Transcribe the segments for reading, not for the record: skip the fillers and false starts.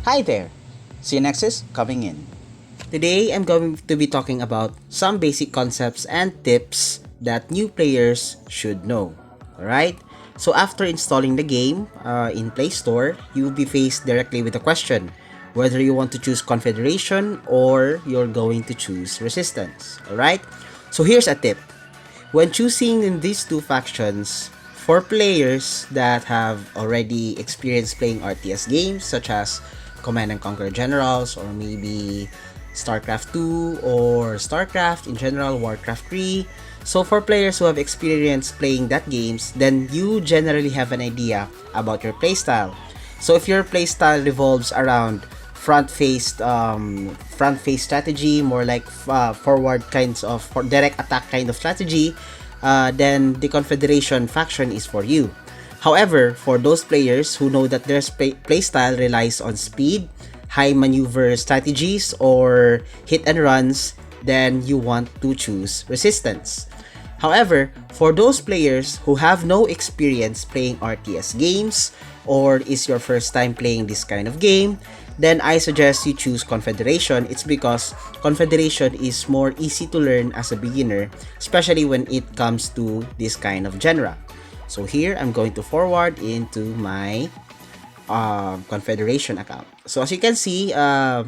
Hi there, Xeonexis coming in. Today I'm going to be talking about some basic concepts and tips that new players should know. Alright? So after installing the game in Play Store, you will be faced directly with a question whether you want to choose Confederation or you're going to choose Resistance. Alright? So here's a tip. When choosing in these two factions, for players that have already experienced playing RTS games such as Command and Conquer Generals or maybe Starcraft 2 or Starcraft in general, Warcraft 3. So for players who have experience playing that games, then you generally have an idea about your playstyle. So if your playstyle revolves around front face strategy, more like forward kinds of direct attack kind of strategy, then the Confederation faction is for you. However, for those players who know that their playstyle relies on speed, high maneuver strategies, or hit and runs, then you want to choose Resistance. However, for those players who have no experience playing RTS games or is your first time playing this kind of game, then I suggest you choose Confederation. It's because Confederation is more easy to learn as a beginner, especially when it comes to this kind of genre. So here, I'm going to forward into my Confederation account. So as you can see, I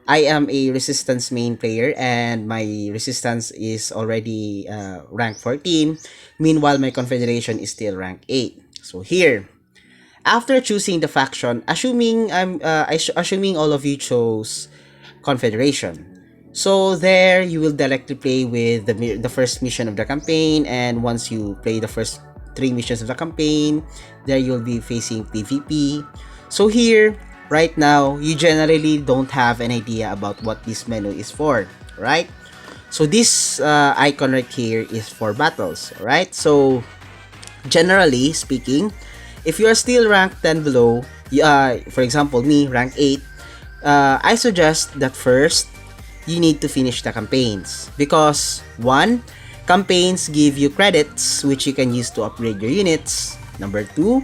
am a Resistance main player and my Resistance is already rank 14. Meanwhile, my Confederation is still rank 8. So here, after choosing the faction, assuming all of you chose Confederation. So there you will directly play with the first mission of the campaign, and once you play the first 3 missions of the campaign, there you'll be facing PvP. So here, right now, you generally don't have an idea about what this menu is for, right? So this icon right here is for battles, right? So generally speaking, if you are still ranked 10 below, for example, me, rank 8, I suggest that first, you need to finish the campaigns. Because, 1, campaigns give you credits, which you can use to upgrade your units. Number 2,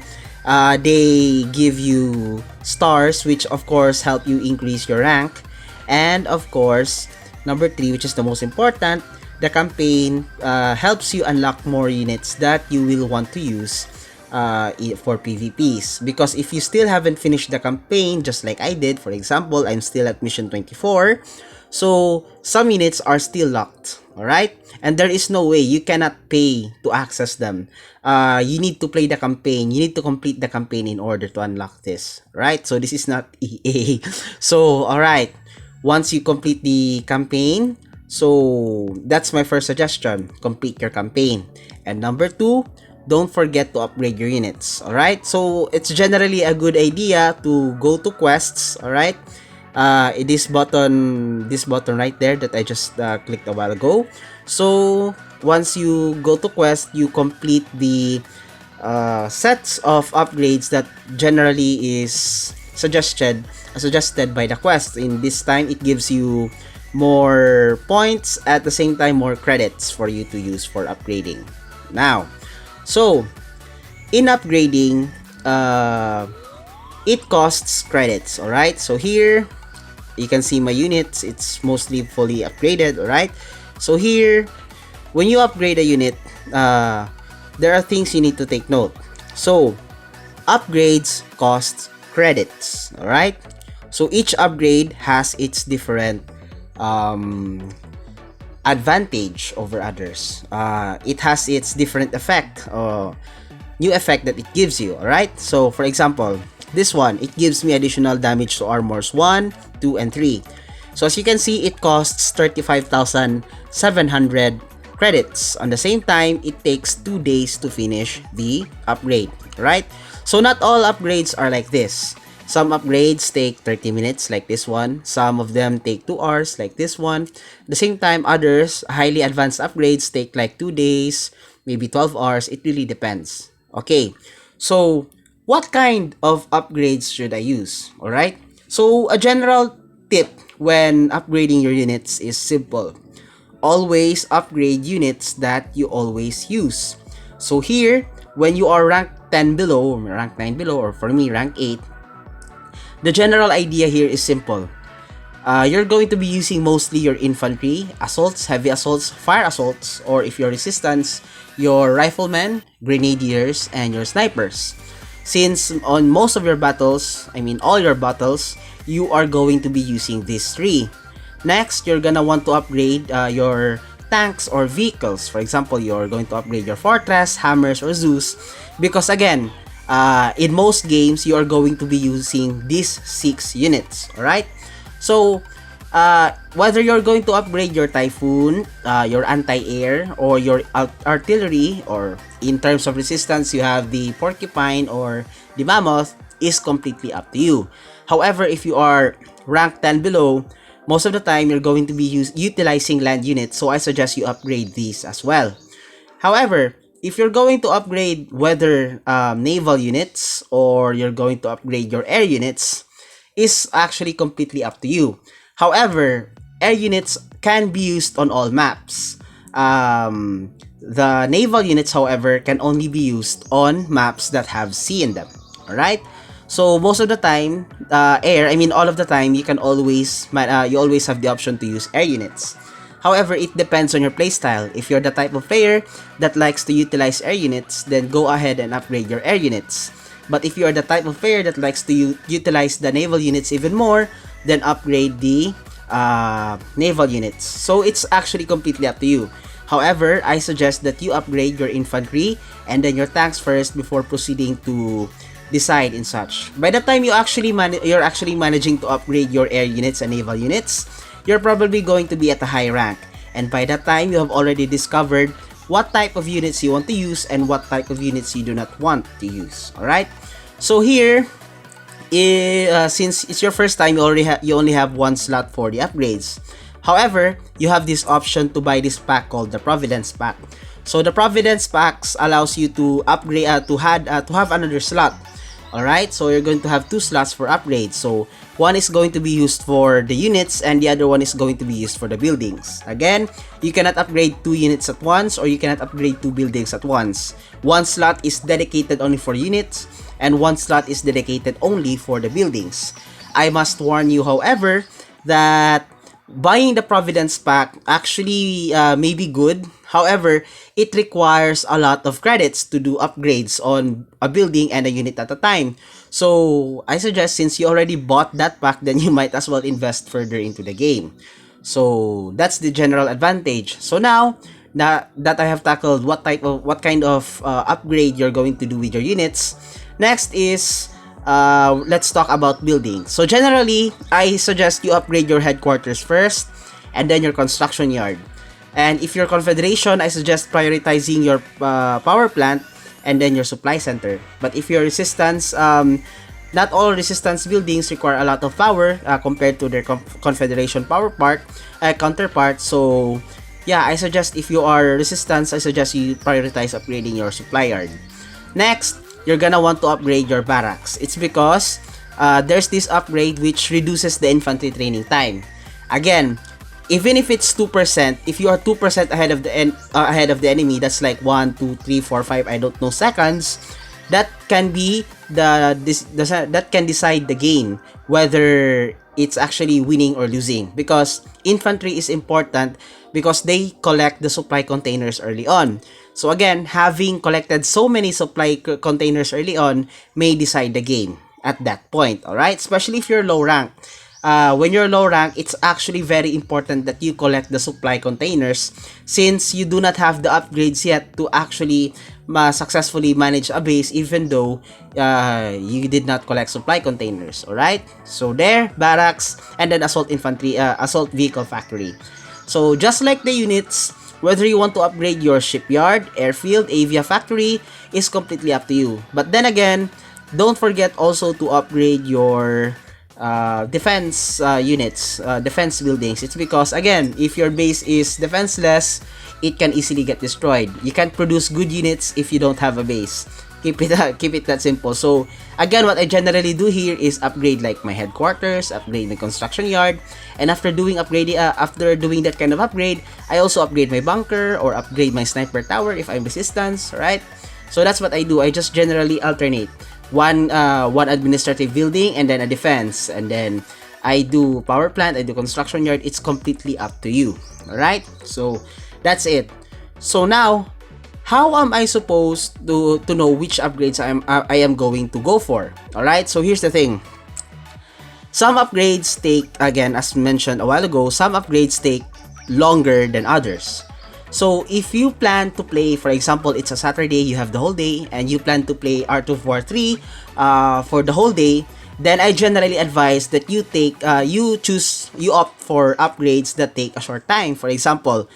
they give you stars, which of course help you increase your rank. And of course, number 3, which is the most important, the campaign helps you unlock more units that you will want to use for PvPs. Because if you still haven't finished the campaign, just like I did, for example, I'm still at mission 24, so some units are still locked, alright? And there is no way, you cannot pay to access them. You need to play the campaign, you need to complete the campaign in order to unlock this, right? So this is not EA. So, alright, once you complete the campaign, so that's my first suggestion, complete your campaign. And number 2, don't forget to upgrade your units, alright? So it's generally a good idea to go to quests, alright? This button right there that I just clicked a while ago. So once you go to quest, you complete the sets of upgrades that generally is suggested by the quest. In this time, it gives you more points, at the same time more credits for you to use for upgrading. Now, so in upgrading, it costs credits, alright? So here, you can see my units, it's mostly fully upgraded, alright? So here, when you upgrade a unit, there are things you need to take note. So, upgrades cost credits, alright? So each upgrade has its different advantage over others. It has its different effect, new effect that it gives you, alright? So for example, this one, it gives me additional damage to armors 1, 2, and 3. So as you can see, it costs 35,700 credits. On the same time, it takes 2 days to finish the upgrade, right? So not all upgrades are like this. Some upgrades take 30 minutes like this one. Some of them take 2 hours like this one. At the same time, others, highly advanced upgrades take like 2 days, maybe 12 hours. It really depends. Okay, so what kind of upgrades should I use? Alright, so a general tip when upgrading your units is simple. Always upgrade units that you always use. So here, when you are rank 10 below, rank 9 below, or for me, rank 8, The general idea here is simple. You're going to be using mostly your infantry, assaults, heavy assaults, fire assaults, or if you're resistance, your riflemen, grenadiers, and your snipers. Since on most of your battles, I mean all your battles, you are going to be using these three. Next, you're gonna want to upgrade your tanks or vehicles. For example, you're going to upgrade your fortress, hammers, or Zeus. Because again, in most games, you are going to be using these 6 units. Alright? So, whether you're going to upgrade your Typhoon, your anti-air, or your artillery, or in terms of resistance, you have the Porcupine or the Mammoth, is completely up to you. However, if you are rank 10 below, most of the time you're going to be utilizing land units, so I suggest you upgrade these as well. However, if you're going to upgrade whether naval units or you're going to upgrade your air units, is actually completely up to you. However, air units can be used on all maps. The naval units, however, can only be used on maps that have sea in them. Alright? So most of the time, all of the time, you can always, you always have the option to use air units. However, it depends on your playstyle. If you're the type of player that likes to utilize air units, then go ahead and upgrade your air units. But if you are the type of player that likes to utilize the naval units even more, then upgrade the naval units. So it's actually completely up to you. However, I suggest that you upgrade your infantry and then your tanks first before proceeding to decide in such. By the time you're actually managing to upgrade your air units and naval units, you're probably going to be at a high rank. And by that time, you have already discovered what type of units you want to use and what type of units you do not want to use. Alright? So here, since it's your first time, you only have one slot for the upgrades. However, you have this option to buy this pack called the Providence Pack. So the Providence Packs allows you to upgrade to have another slot. Alright, so you're going to have 2 slots for upgrades. So one is going to be used for the units and the other one is going to be used for the buildings. Again, you cannot upgrade 2 units at once or you cannot upgrade 2 buildings at once. One slot is dedicated only for units and one slot is dedicated only for the buildings. I must warn you, however, that buying the Providence Pack actually may be good. However, it requires a lot of credits to do upgrades on a building and a unit at a time. So, I suggest since you already bought that pack, then you might as well invest further into the game. So, that's the general advantage. So now, that I have tackled what kind of upgrade you're going to do with your units, next is let's talk about building. So generally, I suggest you upgrade your headquarters first and then your construction yard. And if you're Confederation, I suggest prioritizing your power plant and then your supply center. But if you're Resistance, not all Resistance buildings require a lot of power compared to their Confederation counterpart. So yeah, I suggest if you are Resistance, I suggest you prioritize upgrading your supply yard. Next, you're gonna want to upgrade your barracks. It's because there's this upgrade which reduces the infantry training time. Again, even if it's 2%, if you are 2% ahead of the enemy, that's like 1, 2, 3, 4, 5, I don't know, seconds. That can be that can decide the game whether it's actually winning or losing, because infantry is important because they collect the supply containers early on. So again, having collected so many supply containers early on may decide the game at that point, alright? Especially if you're low rank. When you're low rank, it's actually very important that you collect the supply containers since you do not have the upgrades yet to actually successfully manage a base even though you did not collect supply containers, alright? So there, barracks, and then assault vehicle factory. So just like the units, whether you want to upgrade your shipyard, airfield, avia factory is completely up to you. But then again, don't forget also to upgrade your defense units, defense buildings. It's because again, if your base is defenseless, it can easily get destroyed. You can't produce good units if you don't have a base. Keep it that simple. So again, what I generally do here is upgrade like my headquarters, upgrade my construction yard, and after doing that kind of upgrade, I also upgrade my bunker or upgrade my sniper tower if I'm resistance, right? So that's what I do. I just generally alternate one administrative building and then a defense, and then I do power plant, I do construction yard. It's completely up to you. All right, so that's it. So now, how am I supposed to know which upgrades I am going to go for? All right, so here's the thing. Some upgrades take, again, as mentioned a while ago, some upgrades take longer than others. So if you plan to play, for example, it's a Saturday, you have the whole day, and you plan to play Art of War 3 for the whole day, then I generally advise that you opt for upgrades that take a short time. For example,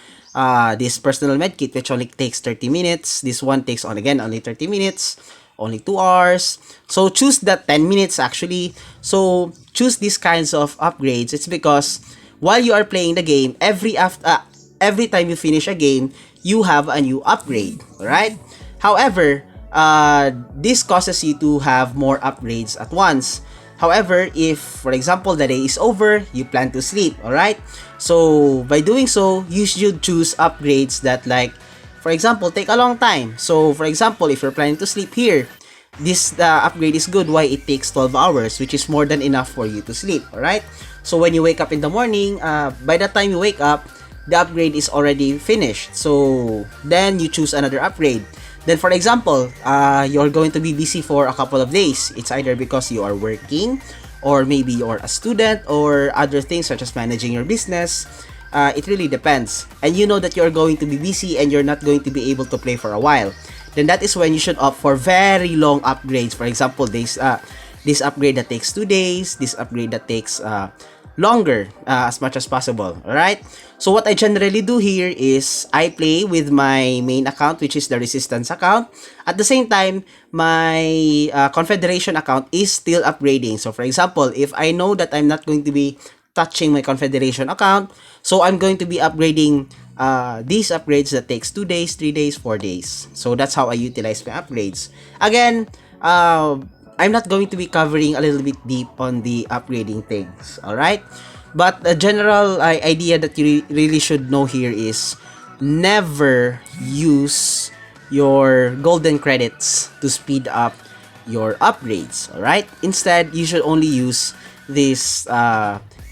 this personal medkit, which only takes 30 minutes. This one takes only 30 minutes, only 2 hours. So choose that 10 minutes actually. So choose these kinds of upgrades. It's because while you are playing the game, every time you finish a game, you have a new upgrade, right? However, this causes you to have more upgrades at once. However, if, for example, the day is over, you plan to sleep, alright? So, by doing so, you should choose upgrades that, like, for example, take a long time. So, for example, if you're planning to sleep here, this upgrade is good. Why? It takes 12 hours, which is more than enough for you to sleep, alright? So, when you wake up in the morning, by the time you wake up, the upgrade is already finished. So, then you choose another upgrade. Then, for example, you're going to be busy for a couple of days. It's either because you are working, or maybe you're a student, or other things such as managing your business. It really depends. And you know that you're going to be busy and you're not going to be able to play for a while. Then that is when you should opt for very long upgrades. For example, this upgrade that takes 2 days, this upgrade that takes longer as much as possible. Alright, so what I generally do here is I play with my main account, which is the resistance account. At the same time, my confederation account is still upgrading. So for example, if I know that I'm not going to be touching my confederation account, so I'm going to be upgrading these upgrades that takes 2 days, 3 days, 4 days. So that's how I utilize my upgrades. Again, I'm not going to be covering a little bit deep on the upgrading things, alright? But the general idea that you really should know here is never use your golden credits to speed up your upgrades, alright? Instead, you should only use these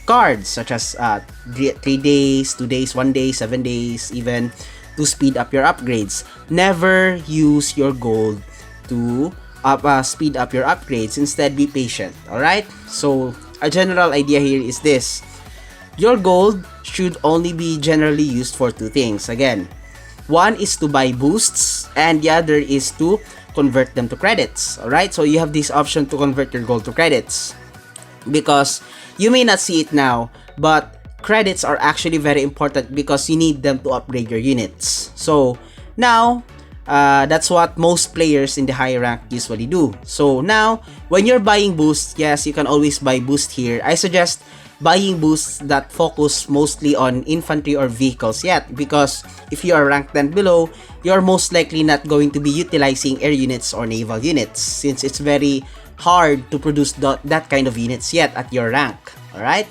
cards such as 3 days, 2 days, 1 day, 7 days, even to speed up your upgrades. Never use your gold to speed up your upgrades. Instead, be patient. Alright, so a general idea here is this: your gold should only be generally used for 2 things. Again, one is to buy boosts and the other is to convert them to credits. Alright, so you have this option to convert your gold to credits, because you may not see it now, but credits are actually very important because you need them to upgrade your units. So now, that's what most players in the higher rank usually do. So now, when you're buying boosts, yes, you can always buy boost here. I suggest buying boosts that focus mostly on infantry or vehicles yet, because if you are ranked 10 below, you're most likely not going to be utilizing air units or naval units, since it's very hard to produce that kind of units yet at your rank. Alright?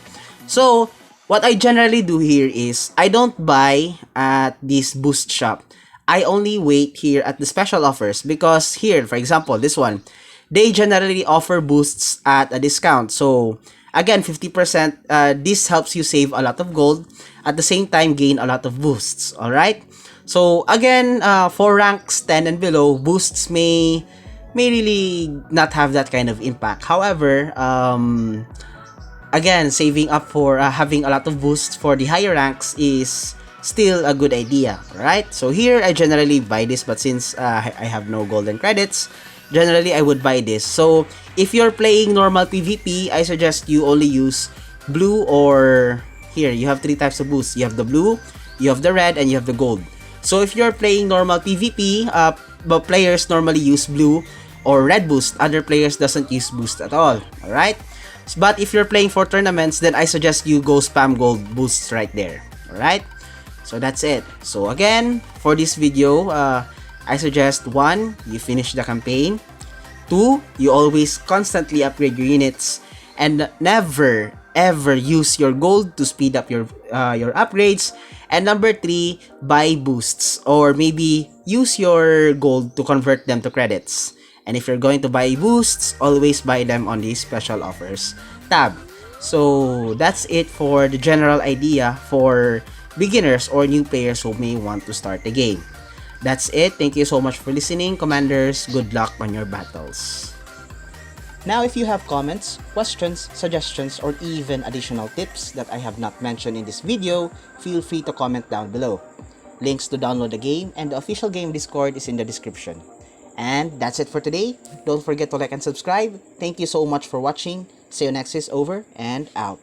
So, what I generally do here is, I don't buy at this boost shop. I only wait here at the special offers, because here, for example, this one, they generally offer boosts at a discount. So, again, 50%, this helps you save a lot of gold, at the same time gain a lot of boosts, alright? So, again, for ranks 10 and below, boosts may really not have that kind of impact. However, again, saving up for having a lot of boosts for the higher ranks is still a good idea, right? So here, I generally buy this, but since I have no golden credits, generally I would buy this. So if you're playing normal PvP, I suggest you only use blue, or here, you have 3 types of boosts. You have the blue, you have the red, and you have the gold. So if you're playing normal PvP, but players normally use blue or red boost. Other players doesn't use boost at all, alright? But if you're playing for tournaments, then I suggest you go spam gold boosts right there, alright? So that's it. So again, for this video, I suggest 1, you finish the campaign. 2, you always constantly upgrade your units, and never ever use your gold to speed up your upgrades, And number 3, buy boosts, or maybe use your gold to convert them to credits. And if you're going to buy boosts, always buy them on the special offers tab. So that's it for the general idea for beginners or new players who may want to start the game. That's it. Thank you so much for listening, Commanders. Good luck on your battles. Now, if you have comments, questions, suggestions, or even additional tips that I have not mentioned in this video, feel free to comment down below. Links to download the game and the official game Discord is in the description. And that's it for today. Don't forget to like and subscribe. Thank you so much for watching. Xeonexis over and out.